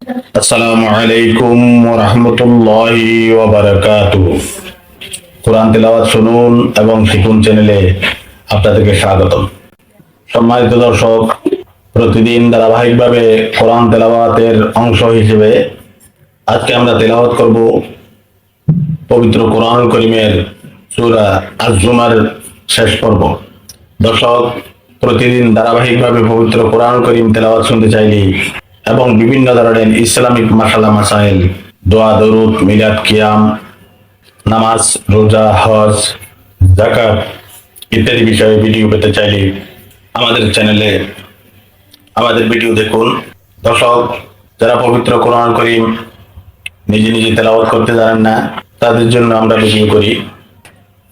আসসালামু আলাইকুম ওয়া রাহমাতুল্লাহি ওয়া বারাকাতুহু। কোরআন তেলাওয়াত শুনুন এবং শিখুন চ্যানেলে আপনাদেরকে স্বাগতম। সম্মানিত দর্শক, প্রতিদিন ধারাবাহিকভাবে কোরআন তেলাওয়াতের অংশ হিসেবে আজকে আমরা তেলাওয়াত করব পবিত্র কোরআনুল কারীমের সূরা আজ-জুমার শেষ পর্ব। দর্শক, প্রতিদিন ধারাবাহিকভাবে পবিত্র কোরআনুল কারীম তেলাওয়াত শুনতে চাইলে এবং বিভিন্ন ধরনের ইসলামিক মাসালা মাসাইল, দোয়া, দরুদ, মিলাদ, কিয়াম, নামাজ, রোজা, হজ, যাকাত ইত্যাদি বিষয়ে ভিডিও পেতে চাইলে আমাদের চ্যানেলে আমাদের ভিডিও দেখুন। দর্শক, যারা পবিত্র কোরআন কারীম নিজে নিজে তেলাওয়াত করতে জানেন না, তাদের জন্য আমরা ভিডিও করি।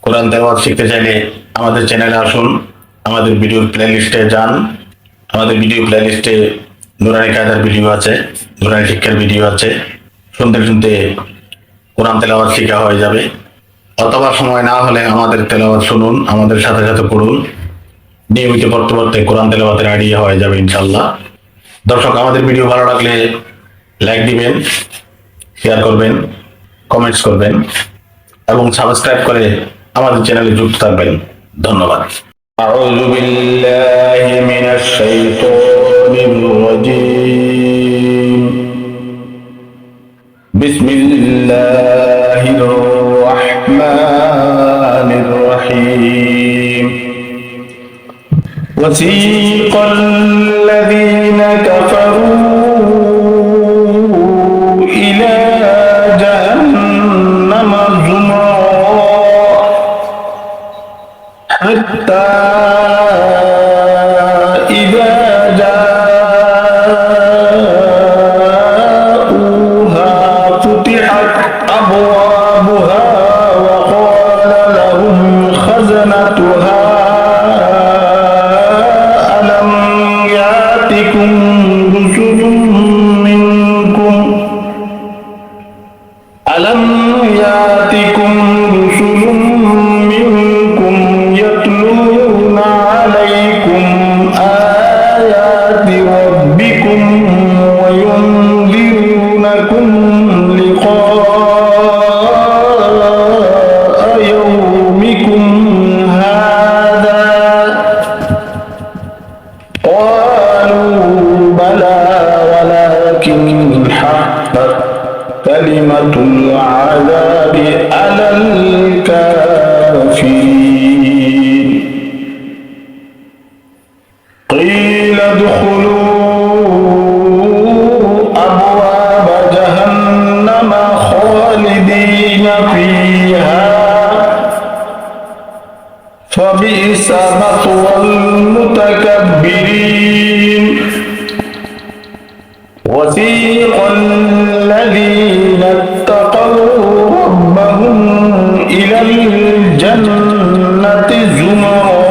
কোরআন তেলাওয়াত শিখতে চাইলে আমাদের চ্যানেলে আসুন, আমাদের ভিডিওর প্লেলিস্টে যান। আমাদের ভিডিও প্লেলিস্টে নুরানি কায়দার ভিডিও আছে, নুরানি শিক্ষার ভিডিও আছে। শুনতে শুনতে কোরআন তেলাওয়াত শেখা হয়ে যাবে। অথবা সময় না হলে আমাদের তেলাওয়াত শুনুন, আমাদের সাথে সাথে পড়ুন। নিয়মিত পড়তে পড়তে কোরআন তেলাওয়াতের আইডিয়া হয়ে যাবে ইনশাআল্লাহ। দর্শক, আমাদের ভিডিও ভালো লাগলে লাইক দিবেন, শেয়ার করবেন, কমেন্টস করবেন এবং সাবস্ক্রাইব করে আমাদের চ্যানেলে যুক্ত থাকবেন। ধন্যবাদ। আউযু বিল্লাহি মিনাশ শাইতানির রাজীম। বিসমিল্লাহির রাহমানির রহিম। ওয়াসীকাল লাযীনা কাফারু ইলা জাহান্নামা যুমরা হাত্তা ইযা জাউহা ফুতিহাত আবওয়াবুহা ওয়া ক্বালা লাহুম খাযানাতুহা আলাম ইয়াতিকুম রুসুলুম মিনকুম ألم يأتكم رسل منكم يتلون عليكم آيات ربكم وينذرونكم لقاء يومكم هذا قالوا بلى ولكن حقت كلمة العذاب على الكافرين قيل ادخلوا أبواب جهنم خالدين فيها فبئس مثوى المتكبرين وسيق الذين اتقوا ربهم إلى الجنة زمرا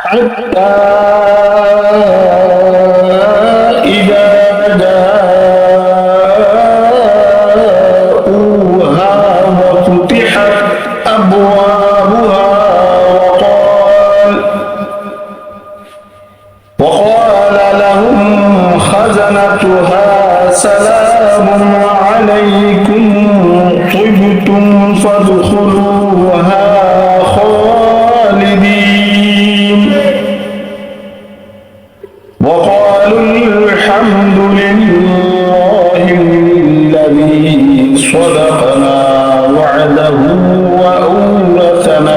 حتى إذا جاءوها وفتحت أبوابها وقال لهم خزنتها سلام عليكم طبتم فادخلوها خالدين وقالوا الحمد لله الذي صدقنا وعده وأورثنا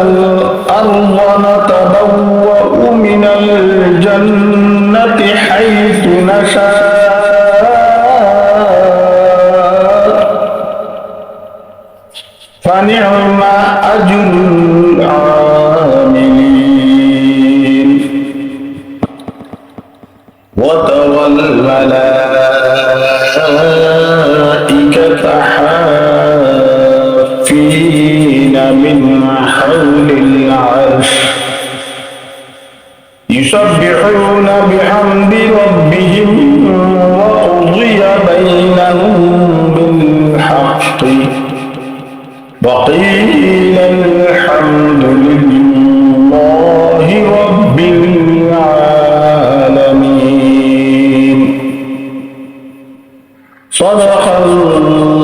الأرض نتبوأ من الجنة حيث نشاء فنعم أجر العاملين وترى الملائكة حافين من حول العرش يسبحون بحمد ربهم وقضي بينهم بالحق وقيل الحمد لله صدق